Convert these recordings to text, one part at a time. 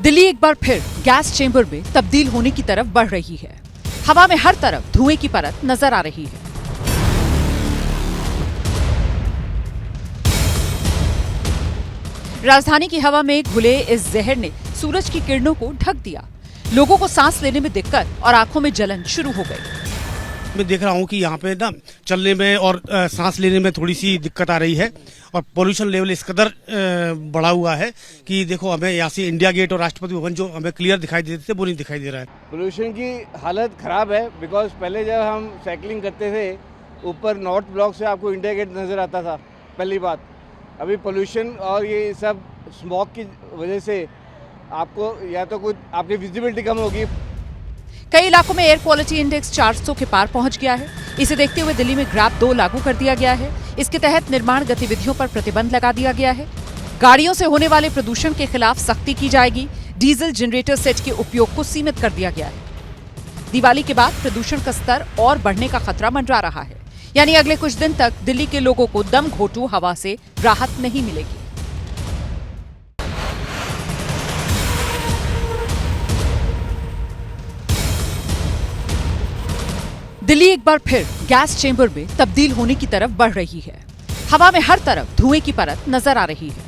दिल्ली एक बार फिर gas chamber में तब्दील होने की तरफ बढ़ रही है। हवा में हर तरफ धुएं की परत नजर आ रही है। राजधानी की हवा में घुले इस जहर ने सूरज की किरणों को ढक दिया। लोगों को सांस लेने में दिक्कत और आंखों में जलन शुरू हो गई। मैं देख रहा हूँ कि यहाँ पे ना चलने में और सांस लेने में थोड़ी सी दिक्कत आ रही है और पोल्यूशन लेवल इस कदर बढ़ा हुआ है कि देखो हमें यहाँ से इंडिया गेट और राष्ट्रपति भवन जो हमें क्लियर दिखाई देते थे वो नहीं दिखाई दे रहा है। पोल्यूशन की हालत ख़राब है बिकॉज पहले जब हम साइकिलिंग करते थे ऊपर नॉर्थ ब्लॉक से आपको इंडिया गेट नज़र आता था। पहली बात, अभी पोल्यूशन और ये सब स्मॉग की वजह से आपको या तो कुछ आपकी विजिबिलिटी कम होगी। कई इलाकों में एयर क्वालिटी इंडेक्स 400 के पार पहुंच गया है। इसे देखते हुए दिल्ली में ग्रैप 2 लागू कर दिया गया है। इसके तहत निर्माण गतिविधियों पर प्रतिबंध लगा दिया गया है। गाड़ियों से होने वाले प्रदूषण के खिलाफ सख्ती की जाएगी। डीजल जनरेटर सेट के उपयोग को सीमित कर दिया गया है। दिवाली के बाद प्रदूषण का स्तर और बढ़ने का खतरा मंडरा रहा है, यानी अगले कुछ दिन तक दिल्ली के लोगों को दम घोंटू हवा से राहत नहीं मिलेगी। दिल्ली एक बार फिर गैस चेंबर में तब्दील होने की तरफ बढ़ रही है। हवा में हर तरफ धुएं की परत नजर आ रही है।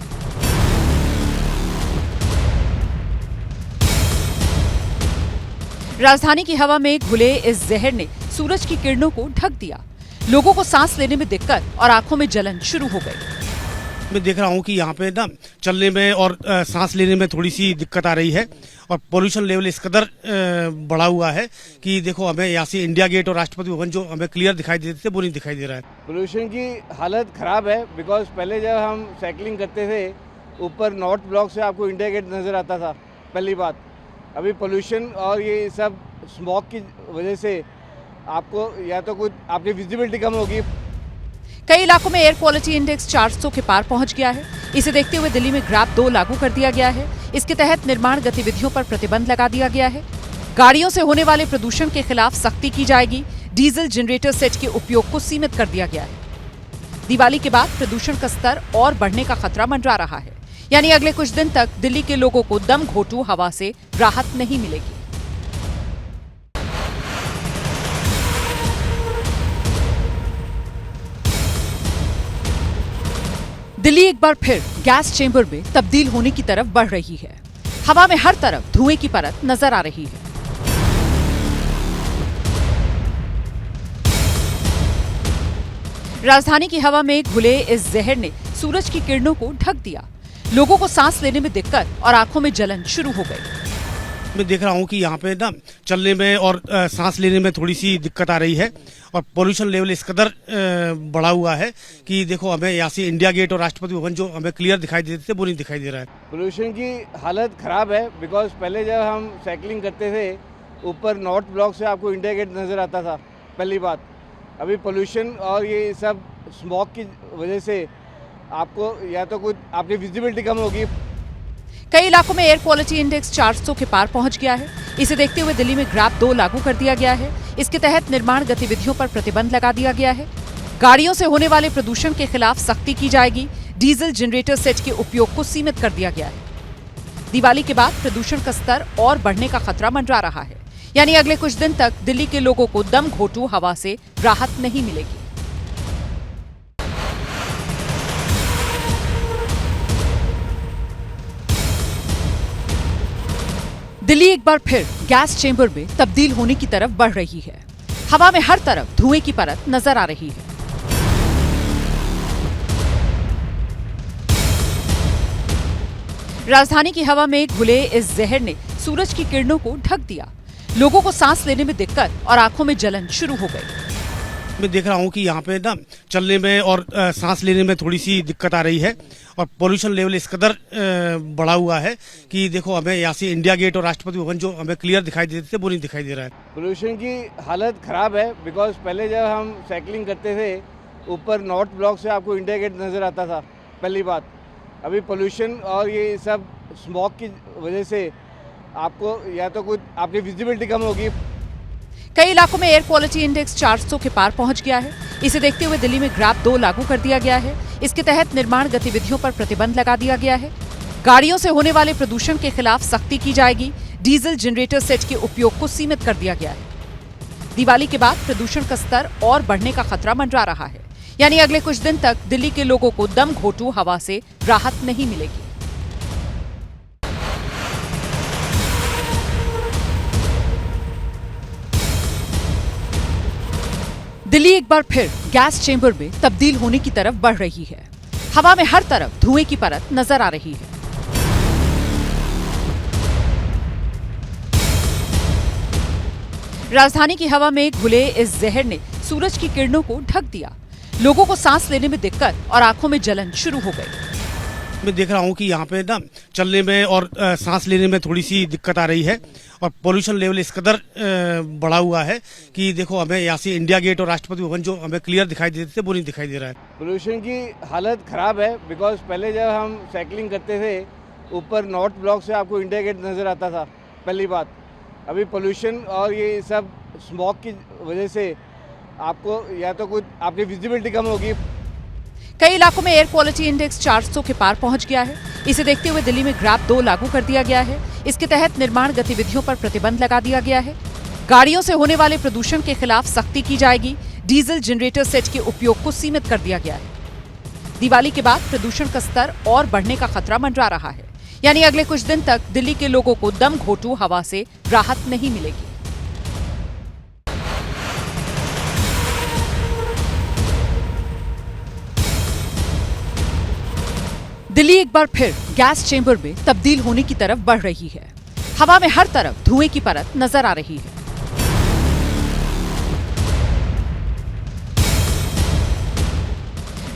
राजधानी की हवा में घुले इस जहर ने सूरज की किरणों को ढक दिया। लोगों को सांस लेने में दिक्कत और आंखों में जलन शुरू हो गई। मैं देख रहा हूँ कि यहाँ पे ना चलने में और सांस लेने में थोड़ी सी दिक्कत आ रही है और पोल्यूशन लेवल इस कदर बढ़ा हुआ है कि देखो हमें यहाँ से इंडिया गेट और राष्ट्रपति भवन जो हमें क्लियर दिखाई देते थे वो नहीं दिखाई दे रहा है। पोल्यूशन की हालत ख़राब है बिकॉज पहले जब हम साइकिलिंग करते थे ऊपर नॉर्थ ब्लॉक से आपको इंडिया गेट नज़र आता था। पहली बात, अभी पोल्यूशन और ये सब स्मॉग की वजह से आपको या तो कुछ आपकी विजिबिलिटी कम होगी। कई इलाकों में एयर क्वालिटी इंडेक्स 400 के पार पहुंच गया है। इसे देखते हुए दिल्ली में ग्रैप 2 लागू कर दिया गया है। इसके तहत निर्माण गतिविधियों पर प्रतिबंध लगा दिया गया है। गाड़ियों से होने वाले प्रदूषण के खिलाफ सख्ती की जाएगी। डीजल जनरेटर सेट के उपयोग को सीमित कर दिया गया है। दिवाली के बाद प्रदूषण का स्तर और बढ़ने का खतरा मंडरा रहा है, यानी अगले कुछ दिन तक दिल्ली के लोगों को दम घोंटू हवा से राहत नहीं मिलेगी। दिल्ली एक बार फिर गैस चेंबर में तब्दील होने की तरफ बढ़ रही है। हवा में हर तरफ धुएं की परत नजर आ रही है। राजधानी की हवा में घुले इस जहर ने सूरज की किरणों को ढक दिया। लोगों को सांस लेने में दिक्कत और आंखों में जलन शुरू हो गई। मैं देख रहा हूँ कि यहाँ पे ना चलने में और सांस लेने में थोड़ी सी दिक्कत आ रही है और पोल्यूशन लेवल इस कदर बढ़ा हुआ है कि देखो हमें यहाँ से इंडिया गेट और राष्ट्रपति भवन जो हमें क्लियर दिखाई देते थे वो नहीं दिखाई दे रहा है। पोल्यूशन की हालत ख़राब है बिकॉज पहले जब हम साइकिलिंग करते थे ऊपर नॉर्थ ब्लॉक से आपको इंडिया गेट नज़र आता था। पहली बात, अभी पोल्यूशन और ये सब स्मॉग की वजह से आपको या तो कुछ आपकी विजिबिलिटी कम होगी। कई इलाकों में एयर क्वालिटी इंडेक्स 400 के पार पहुंच गया है। इसे देखते हुए दिल्ली में ग्रैप 2 लागू कर दिया गया है। इसके तहत निर्माण गतिविधियों पर प्रतिबंध लगा दिया गया है। गाड़ियों से होने वाले प्रदूषण के खिलाफ सख्ती की जाएगी। डीजल जनरेटर सेट के उपयोग को सीमित कर दिया गया है। दिवाली के बाद प्रदूषण का स्तर और बढ़ने का खतरा मंडरा रहा है, यानी अगले कुछ दिन तक दिल्ली के लोगों को दम घोंटू हवा से राहत नहीं मिलेगी। दिल्ली एक बार फिर गैस चेंबर में तब्दील होने की तरफ बढ़ रही है। हवा में हर तरफ धुएं की परत नजर आ रही है। राजधानी की हवा में घुले इस जहर ने सूरज की किरणों को ढक दिया। लोगों को सांस लेने में दिक्कत और आंखों में जलन शुरू हो गई। मैं देख रहा हूँ कि यहाँ पे ना चलने में और सांस लेने में थोड़ी सी दिक्कत आ रही है और पोल्यूशन लेवल इस कदर बढ़ा हुआ है कि देखो हमें यहाँ से इंडिया गेट और राष्ट्रपति भवन जो हमें क्लियर दिखाई देते थे वो नहीं दिखाई दे रहा है। पोल्यूशन की हालत ख़राब है बिकॉज पहले जब हम साइकिलिंग करते थे ऊपर नॉर्थ ब्लॉक से आपको इंडिया गेट नज़र आता था। पहली बात, अभी पोल्यूशन और ये सब स्मॉग की वजह से आपको या तो कुछ आपकी विजिबिलिटी कम होगी। कई इलाकों में एयर क्वालिटी इंडेक्स 400 के पार पहुंच गया है। इसे देखते हुए दिल्ली में ग्रैप 2 लागू कर दिया गया है। इसके तहत निर्माण गतिविधियों पर प्रतिबंध लगा दिया गया है। गाड़ियों से होने वाले प्रदूषण के खिलाफ सख्ती की जाएगी। डीजल जनरेटर सेट के उपयोग को सीमित कर दिया गया है। दिवाली के बाद प्रदूषण का स्तर और बढ़ने का खतरा मंडरा रहा है, यानी अगले कुछ दिन तक दिल्ली के लोगों को दम घोंटू हवा से राहत नहीं मिलेगी। दिल्ली एक बार फिर गैस चेंबर में तब्दील होने की तरफ बढ़ रही है। हवा में हर तरफ धुएं की परत नजर आ रही है। राजधानी की हवा में घुले इस जहर ने सूरज की किरणों को ढक दिया। लोगों को सांस लेने में दिक्कत और आंखों में जलन शुरू हो गई। मैं देख रहा हूँ कि यहाँ पे ना चलने में और सांस लेने में थोड़ी सी दिक्कत आ रही है और पोल्यूशन लेवल इस कदर बढ़ा हुआ है कि देखो हमें यहाँ से इंडिया गेट और राष्ट्रपति भवन जो हमें क्लियर दिखाई देते थे वो नहीं दिखाई दे रहा है। पोल्यूशन की हालत ख़राब है बिकॉज पहले जब हम साइकिलिंग करते थे ऊपर नॉर्थ ब्लॉक से आपको इंडिया गेट नज़र आता था, पहली बात। अभी पोल्यूशन और ये सब स्मॉग की वजह से आपको या तो कुछ आपकी विजिबिलिटी कम होगी। कई इलाकों में एयर क्वालिटी इंडेक्स 400 के पार पहुंच गया है। इसे देखते हुए दिल्ली में ग्रैप 2 लागू कर दिया गया है। इसके तहत निर्माण गतिविधियों पर प्रतिबंध लगा दिया गया है। गाड़ियों से होने वाले प्रदूषण के खिलाफ सख्ती की जाएगी। डीजल जनरेटर सेट के उपयोग को सीमित कर दिया गया है। दिवाली के बाद प्रदूषण का स्तर और बढ़ने का खतरा मंडरा रहा है, यानी अगले कुछ दिन तक दिल्ली के लोगों को दम घोंटू हवा से राहत नहीं मिलेगी। दिल्ली एक बार फिर गैस चेंबर में तब्दील होने की तरफ बढ़ रही है। हवा में हर तरफ धुएं की परत नजर आ रही है।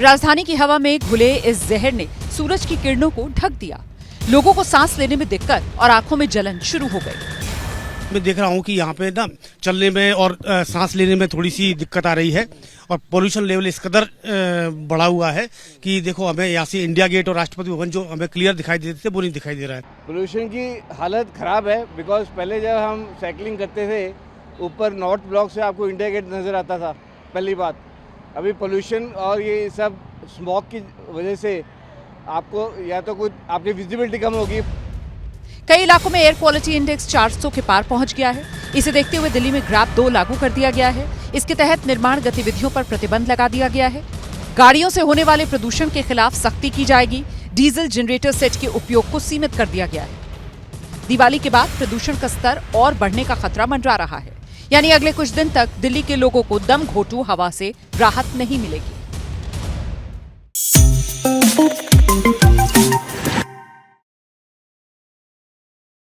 राजधानी की हवा में घुले इस जहर ने सूरज की किरणों को ढक दिया। लोगों को सांस लेने में दिक्कत और आंखों में जलन शुरू हो गई। मैं देख रहा हूँ कि यहाँ पे ना चलने में और सांस लेने में थोड़ी सी दिक्कत आ रही है और पोल्यूशन लेवल इस कदर बढ़ा हुआ है कि देखो हमें यहाँ से इंडिया गेट और राष्ट्रपति भवन जो हमें क्लियर दिखाई देते थे वो नहीं दिखाई दे रहा है। पोल्यूशन की हालत ख़राब है बिकॉज पहले जब हम साइकिलिंग करते थे ऊपर नॉर्थ ब्लॉक से आपको इंडिया गेट नज़र आता था, पहली बात। अभी पोल्यूशन और ये सब स्मॉग की वजह से आपको या तो कुछ आपकी विजिबिलिटी कम होगी। कई इलाकों में एयर क्वालिटी इंडेक्स 400 के पार पहुंच गया है। इसे देखते हुए दिल्ली में ग्रैप 2 लागू कर दिया गया है। इसके तहत निर्माण गतिविधियों पर प्रतिबंध लगा दिया गया है। गाड़ियों से होने वाले प्रदूषण के खिलाफ सख्ती की जाएगी। डीजल जनरेटर सेट के उपयोग को सीमित कर दिया गया है। दिवाली के बाद प्रदूषण का स्तर और बढ़ने का खतरा मंडरा रहा है, यानी अगले कुछ दिन तक दिल्ली के लोगों को दम घोंटू हवा से राहत नहीं मिलेगी।